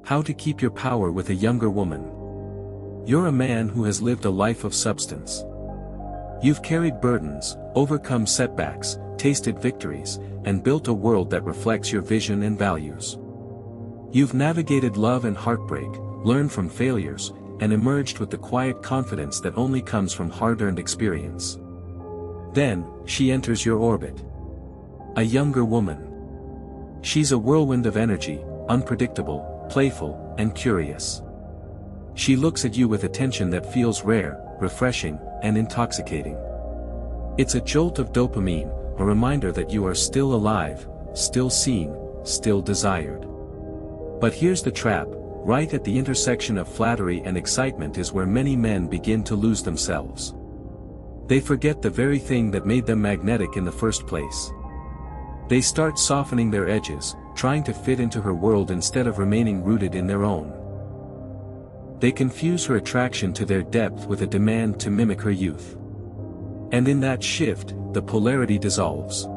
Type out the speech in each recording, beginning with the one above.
How to keep your power with a younger woman. You're a man who has lived a life of substance. You've carried burdens, overcome setbacks, tasted victories, and built a world that reflects your vision and values. You've navigated love and heartbreak, learned from failures, and emerged with the quiet confidence that only comes from hard-earned experience. Then, she enters your orbit. A younger woman. She's a whirlwind of energy, unpredictable, playful, and curious. She looks at you with attention that feels rare, refreshing, and intoxicating. It's a jolt of dopamine, a reminder that you are still alive, still seen, still desired. But here's the trap: right at the intersection of flattery and excitement is where many men begin to lose themselves. They forget the very thing that made them magnetic in the first place. They start softening their edges, trying to fit into her world instead of remaining rooted in their own. They confuse her attraction to their depth with a demand to mimic her youth. And in that shift, the polarity dissolves.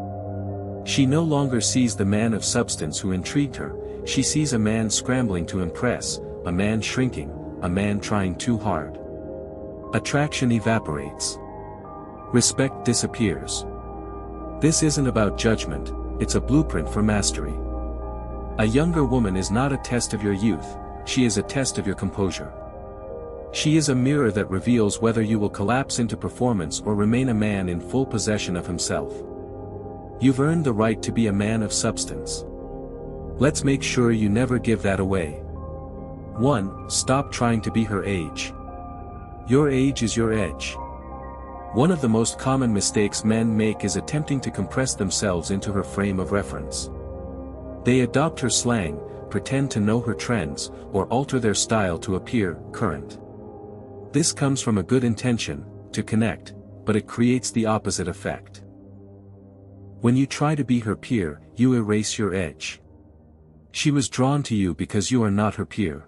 She no longer sees the man of substance who intrigued her, she sees a man scrambling to impress, a man shrinking, a man trying too hard. Attraction evaporates. Respect disappears. This isn't about judgment, it's a blueprint for mastery. A younger woman is not a test of your youth, she is a test of your composure. She is a mirror that reveals whether you will collapse into performance or remain a man in full possession of himself. You've earned the right to be a man of substance. Let's make sure you never give that away. 1. Stop trying to be her age. Your age is your edge. One of the most common mistakes men make is attempting to compress themselves into her frame of reference. They adopt her slang, pretend to know her trends, or alter their style to appear current. This comes from a good intention, to connect, but it creates the opposite effect. When you try to be her peer, you erase your edge. She was drawn to you because you are not her peer.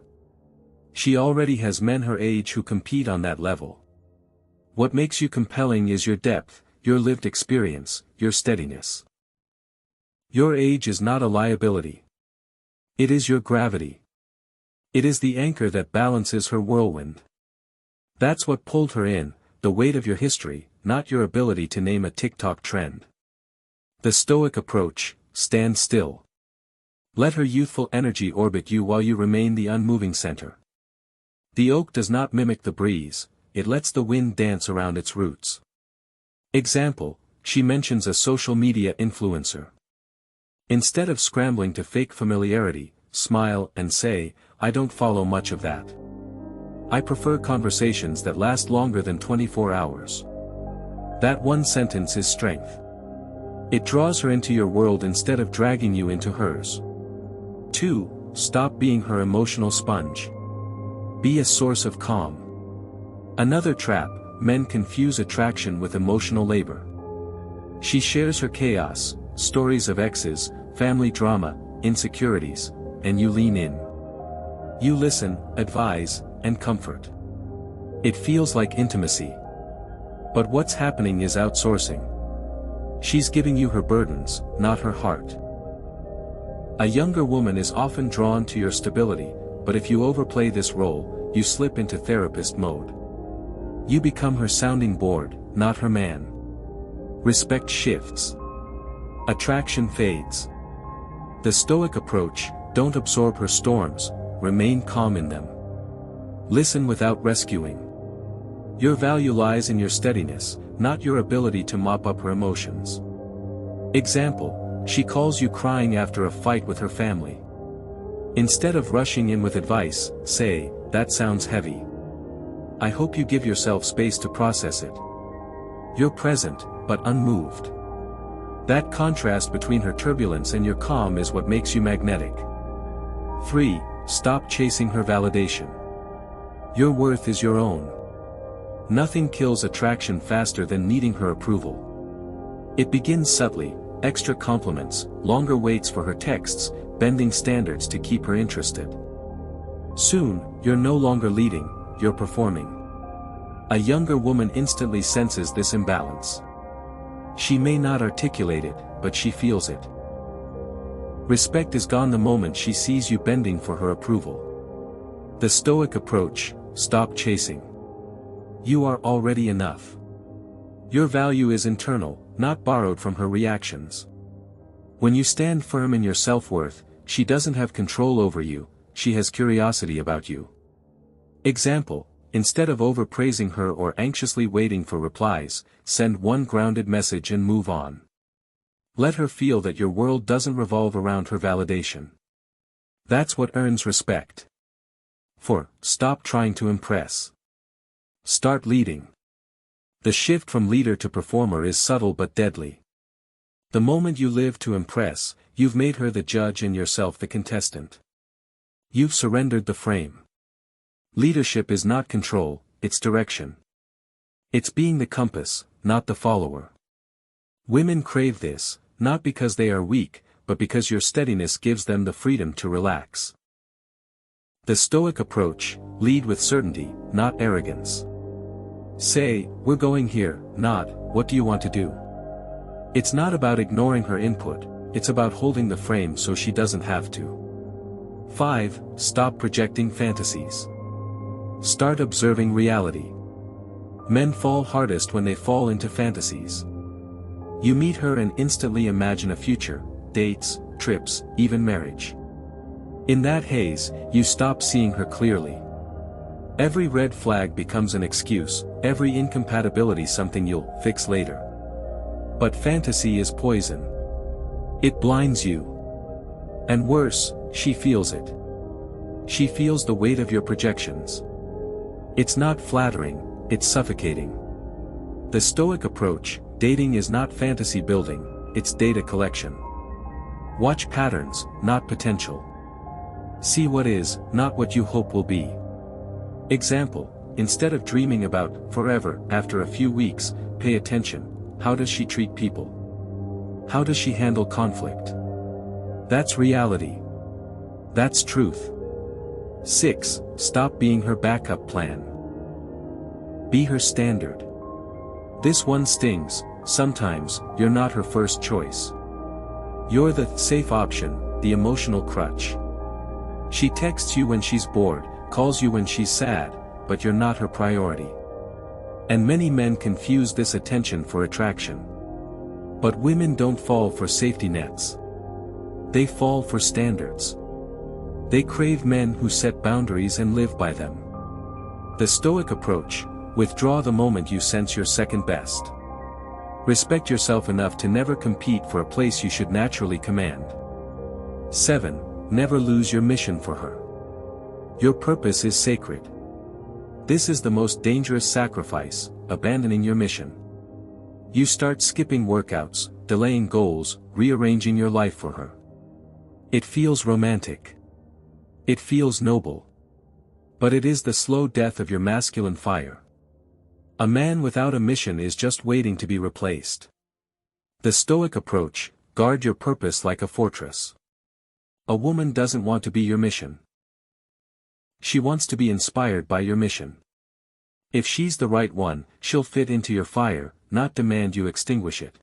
She already has men her age who compete on that level. What makes you compelling is your depth, your lived experience, your steadiness. Your age is not a liability. It is your gravity. It is the anchor that balances her whirlwind. That's what pulled her in, the weight of your history, not your ability to name a TikTok trend. The Stoic approach: stand still. Let her youthful energy orbit you while you remain the unmoving center. The oak does not mimic the breeze, it lets the wind dance around its roots. Example: she mentions a social media influencer. Instead of scrambling to fake familiarity, smile and say, "I don't follow much of that. I prefer conversations that last longer than 24 hours." That one sentence is strength. It draws her into your world instead of dragging you into hers. 2. Stop being her emotional sponge. Be a source of calm. Another trap: men confuse attraction with emotional labor. She shares her chaos, stories of exes, family drama, insecurities, and you lean in. You listen, advise, and comfort. It feels like intimacy. But what's happening is outsourcing. She's giving you her burdens, not her heart. A younger woman is often drawn to your stability, but if you overplay this role, you slip into therapist mode. You become her sounding board, not her man. Respect shifts. Attraction fades. The Stoic approach: don't absorb her storms, remain calm in them. Listen without rescuing. Your value lies in your steadiness, not your ability to mop up her emotions. Example: she calls you crying after a fight with her family. Instead of rushing in with advice, say, "That sounds heavy. I hope you give yourself space to process it." You're present, but unmoved. That contrast between her turbulence and your calm is what makes you magnetic. 3. Stop chasing her validation. Your worth is your own. Nothing kills attraction faster than needing her approval. It begins subtly: extra compliments, longer waits for her texts, bending standards to keep her interested. Soon, you're no longer leading, you're performing. A younger woman instantly senses this imbalance. She may not articulate it, but she feels it. Respect is gone the moment she sees you bending for her approval. The Stoic approach: stop chasing. You are already enough. Your value is internal, not borrowed from her reactions. When you stand firm in your self-worth, she doesn't have control over you, she has curiosity about you. Example: instead of overpraising her or anxiously waiting for replies, send one grounded message and move on. Let her feel that your world doesn't revolve around her validation. That's what earns respect. 4. Stop trying to impress. Start leading. The shift from leader to performer is subtle but deadly. The moment you live to impress, you've made her the judge and yourself the contestant. You've surrendered the frame. Leadership is not control, it's direction. It's being the compass, not the follower. Women crave this, not because they are weak, but because your steadiness gives them the freedom to relax. The Stoic approach: lead with certainty, not arrogance. Say, "We're going here," not, "What do you want to do?" It's not about ignoring her input, it's about holding the frame so she doesn't have to. 5. Stop projecting fantasies. Start observing reality. Men fall hardest when they fall into fantasies. You meet her and instantly imagine a future, dates, trips, even marriage. In that haze, you stop seeing her clearly. Every red flag becomes an excuse, every incompatibility something you'll fix later. But fantasy is poison. It blinds you. And worse, she feels it. She feels the weight of your projections. It's not flattering, it's suffocating. The Stoic approach: dating is not fantasy building, it's data collection. Watch patterns, not potential. See what is, not what you hope will be. Example: instead of dreaming about forever after a few weeks, pay attention. How does she treat people? How does she handle conflict? That's reality. That's truth. 6. Stop being her backup plan. Be her standard. This one stings. Sometimes, you're not her first choice. You're the safe option, the emotional crutch. She texts you when she's bored, calls you when she's sad, but you're not her priority. And many men confuse this attention for attraction. But women don't fall for safety nets. They fall for standards. They crave men who set boundaries and live by them. The Stoic approach: withdraw the moment you sense you're second best. Respect yourself enough to never compete for a place you should naturally command. 7. Never lose your mission for her. Your purpose is sacred. This is the most dangerous sacrifice, abandoning your mission. You start skipping workouts, delaying goals, rearranging your life for her. It feels romantic. It feels noble. But it is the slow death of your masculine fire. A man without a mission is just waiting to be replaced. The Stoic approach: guard your purpose like a fortress. A woman doesn't want to be your mission. She wants to be inspired by your mission. If she's the right one, she'll fit into your fire, not demand you extinguish it.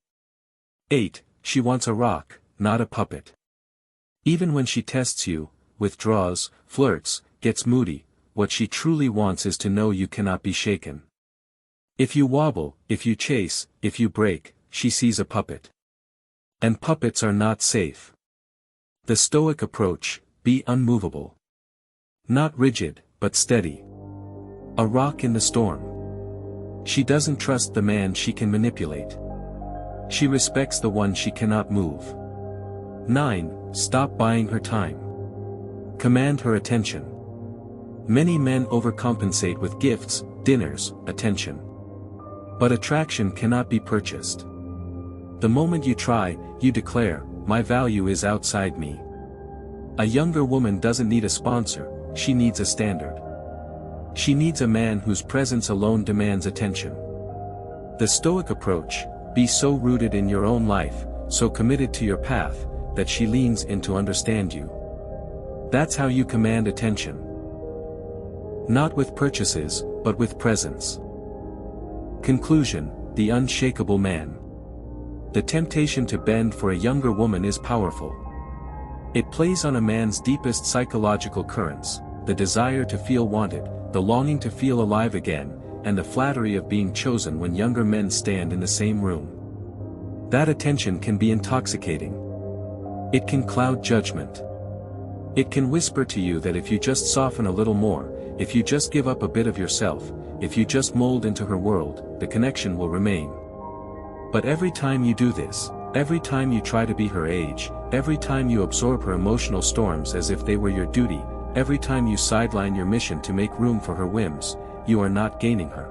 8. She wants a rock, not a puppet. Even when she tests you, withdraws, flirts, gets moody, what she truly wants is to know you cannot be shaken. If you wobble, if you chase, if you break, she sees a puppet. And puppets are not safe. The Stoic approach: be unmovable. Not rigid, but steady. A rock in the storm. She doesn't trust the man she can manipulate. She respects the one she cannot move. 9. Stop buying her time. Command her attention. Many men overcompensate with gifts, dinners, attention. But attraction cannot be purchased. The moment you try, you declare, "My value is outside me." A younger woman doesn't need a sponsor, she needs a standard. She needs a man whose presence alone demands attention. The Stoic approach: be so rooted in your own life, so committed to your path, that she leans in to understand you. That's how you command attention. Not with purchases, but with presence. Conclusion: the unshakable man. The temptation to bend for a younger woman is powerful. It plays on a man's deepest psychological currents, the desire to feel wanted, the longing to feel alive again, and the flattery of being chosen when younger men stand in the same room. That attention can be intoxicating. It can cloud judgment. It can whisper to you that if you just soften a little more, if you just give up a bit of yourself, if you just mold into her world, the connection will remain. But every time you do this, every time you try to be her age, every time you absorb her emotional storms as if they were your duty, every time you sideline your mission to make room for her whims, you are not gaining her.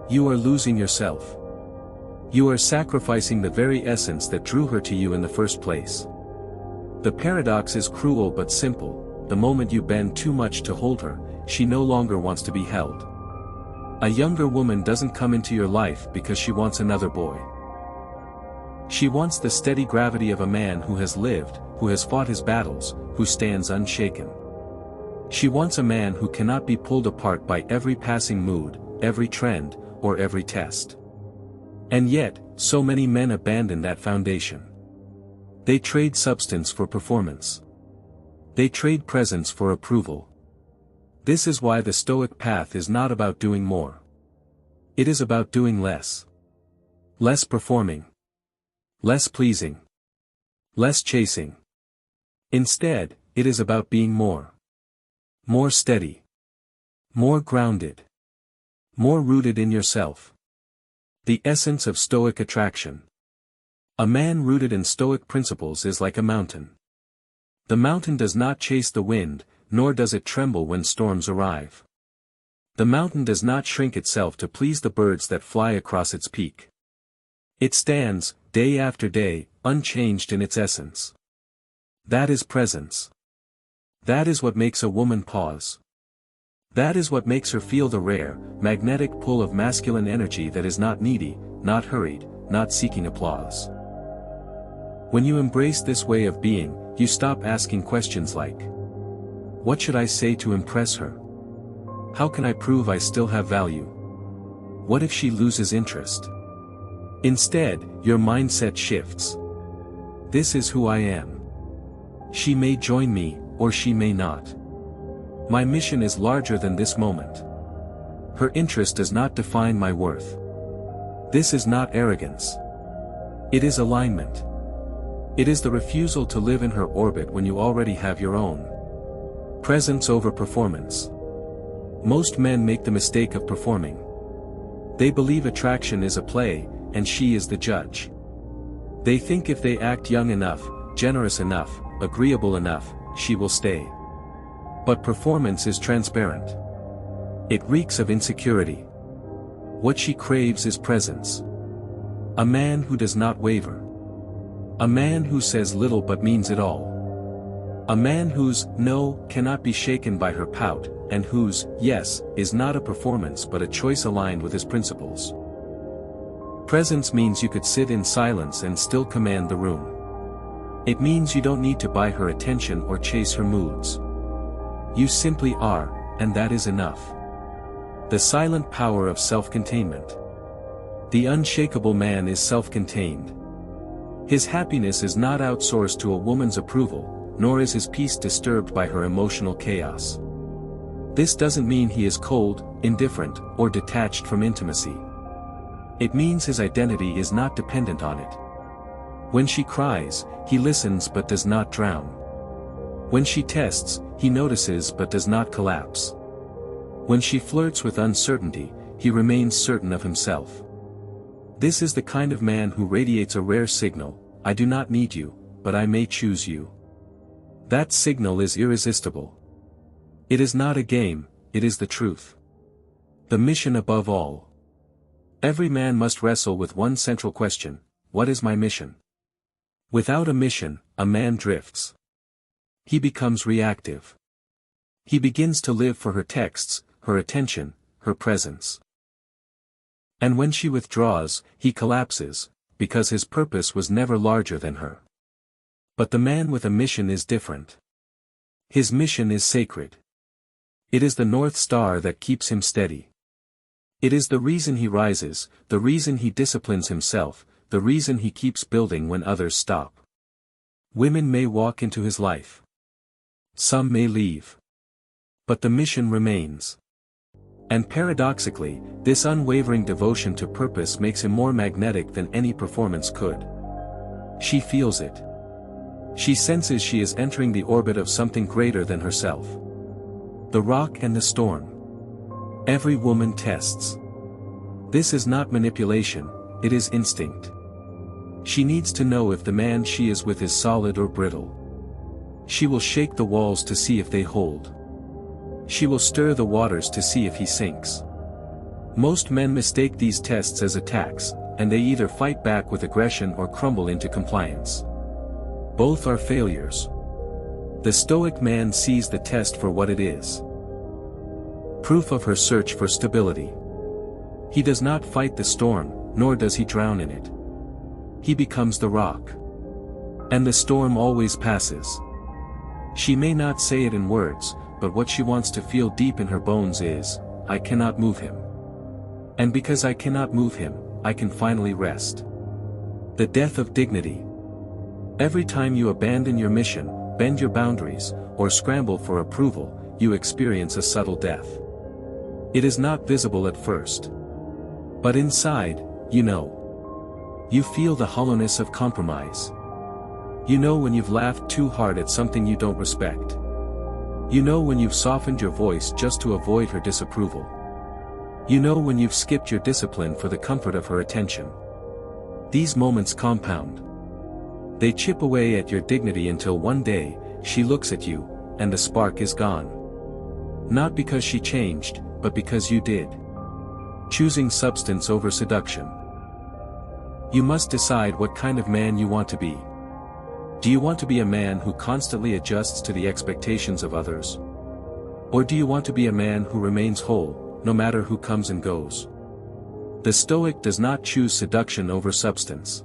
You are losing yourself. You are sacrificing the very essence that drew her to you in the first place. The paradox is cruel but simple: the moment you bend too much to hold her, she no longer wants to be held. A younger woman doesn't come into your life because she wants another boy. She wants the steady gravity of a man who has lived, who has fought his battles, who stands unshaken. She wants a man who cannot be pulled apart by every passing mood, every trend, or every test. And yet, so many men abandon that foundation. They trade substance for performance. They trade presence for approval. This is why the Stoic path is not about doing more. It is about doing less. Less performing. Less pleasing. Less chasing. Instead, it is about being more. More steady. More grounded. More rooted in yourself. The essence of Stoic attraction. A man rooted in Stoic principles is like a mountain. The mountain does not chase the wind, nor does it tremble when storms arrive. The mountain does not shrink itself to please the birds that fly across its peak. It stands, day after day, unchanged in its essence. That is presence. That is what makes a woman pause. That is what makes her feel the rare, magnetic pull of masculine energy that is not needy, not hurried, not seeking applause. When you embrace this way of being, you stop asking questions like, "What should I say to impress her? How can I prove I still have value? What if she loses interest?" Instead, your mindset shifts. This is who I am. She may join me, or she may not. My mission is larger than this moment. Her interest does not define my worth. This is not arrogance. It is alignment. It is the refusal to live in her orbit when you already have your own. Presence over performance. Most men make the mistake of performing. They believe attraction is a play, and she is the judge. They think if they act young enough, generous enough, agreeable enough, she will stay. But performance is transparent. It reeks of insecurity. What she craves is presence. A man who does not waver. A man who says little but means it all. A man whose no cannot be shaken by her pout, and whose yes is not a performance but a choice aligned with his principles. Presence means you could sit in silence and still command the room. It means you don't need to buy her attention or chase her moods. You simply are, and that is enough. The silent power of self-containment. The unshakable man is self-contained. His happiness is not outsourced to a woman's approval, nor is his peace disturbed by her emotional chaos. This doesn't mean he is cold, indifferent, or detached from intimacy. It means his identity is not dependent on it. When she cries, he listens but does not drown. When she tests, he notices but does not collapse. When she flirts with uncertainty, he remains certain of himself. This is the kind of man who radiates a rare signal: I do not need you, but I may choose you. That signal is irresistible. It is not a game, it is the truth. The mission above all. Every man must wrestle with one central question: what is my mission? Without a mission, a man drifts. He becomes reactive. He begins to live for her texts, her attention, her presence. And when she withdraws, he collapses, because his purpose was never larger than her. But the man with a mission is different. His mission is sacred. It is the North Star that keeps him steady. It is the reason he rises, the reason he disciplines himself, the reason he keeps building when others stop. Women may walk into his life. Some may leave. But the mission remains. And paradoxically, this unwavering devotion to purpose makes him more magnetic than any performance could. She feels it. She senses she is entering the orbit of something greater than herself. The rock and the storm. Every woman tests. This is not manipulation, it is instinct. She needs to know if the man she is with is solid or brittle. She will shake the walls to see if they hold. She will stir the waters to see if he sinks. Most men mistake these tests as attacks, and they either fight back with aggression or crumble into compliance. Both are failures. The Stoic man sees the test for what it is. Proof of her search for stability. He does not fight the storm, nor does he drown in it. He becomes the rock. And the storm always passes. She may not say it in words, but what she wants to feel deep in her bones is, I cannot move him. And because I cannot move him, I can finally rest. The death of dignity. Every time you abandon your mission, bend your boundaries, or scramble for approval, you experience a subtle death. It is not visible at first. But inside, you know. You feel the hollowness of compromise. You know when you've laughed too hard at something you don't respect. You know when you've softened your voice just to avoid her disapproval. You know when you've skipped your discipline for the comfort of her attention. These moments compound. They chip away at your dignity until one day, she looks at you, and the spark is gone. Not because she changed, but because you did. Choosing substance over seduction. You must decide what kind of man you want to be. Do you want to be a man who constantly adjusts to the expectations of others? Or do you want to be a man who remains whole, no matter who comes and goes? The Stoic does not choose seduction over substance.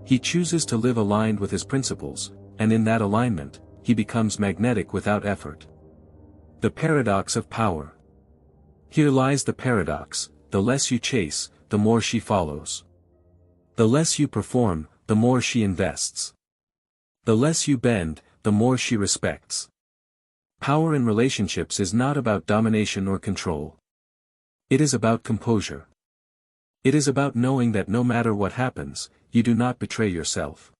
He chooses to live aligned with his principles, and in that alignment, he becomes magnetic without effort. The paradox of power. Here lies the paradox: the less you chase, the more she follows. The less you perform, the more she invests. The less you bend, the more she respects. Power in relationships is not about domination or control. It is about composure. It is about knowing that no matter what happens, you do not betray yourself.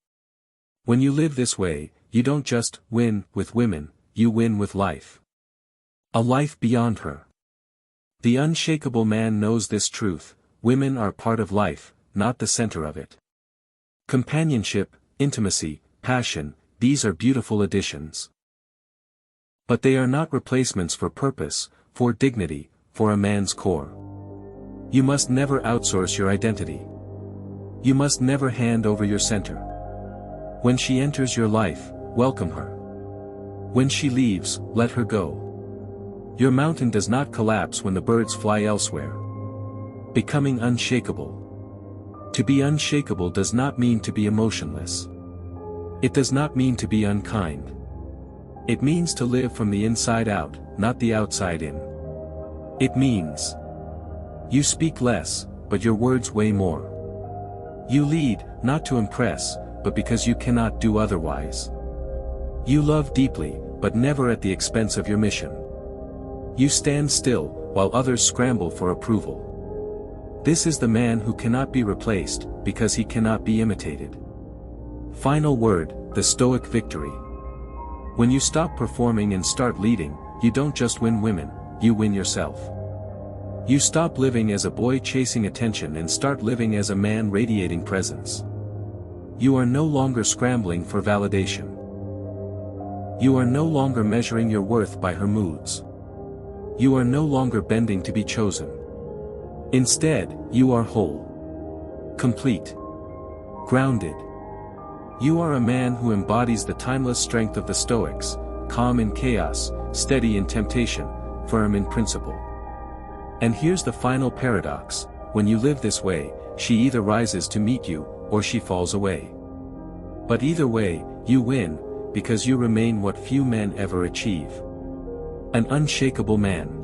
When you live this way, you don't just win with women, you win with life. A life beyond her. The unshakable man knows this truth: women are part of life, not the center of it. Companionship, intimacy, passion, these are beautiful additions. But they are not replacements for purpose, for dignity, for a man's core. You must never outsource your identity. You must never hand over your center. When she enters your life, welcome her. When she leaves, let her go. Your mountain does not collapse when the birds fly elsewhere. Becoming unshakable. To be unshakable does not mean to be emotionless. It does not mean to be unkind. It means to live from the inside out, not the outside in. It means you speak less, but your words weigh more. You lead, not to impress, but because you cannot do otherwise. You love deeply, but never at the expense of your mission. You stand still, while others scramble for approval. This is the man who cannot be replaced, because he cannot be imitated. Final word: the Stoic victory. When you stop performing and start leading, you don't just win women, you win yourself. You stop living as a boy chasing attention and start living as a man radiating presence. You are no longer scrambling for validation. You are no longer measuring your worth by her moods. You are no longer bending to be chosen. Instead, you are whole. Complete. Grounded. You are a man who embodies the timeless strength of the Stoics, calm in chaos, steady in temptation, firm in principle. And here's the final paradox: when you live this way, she either rises to meet you, or she falls away. But either way, you win, because you remain what few men ever achieve: an unshakable man.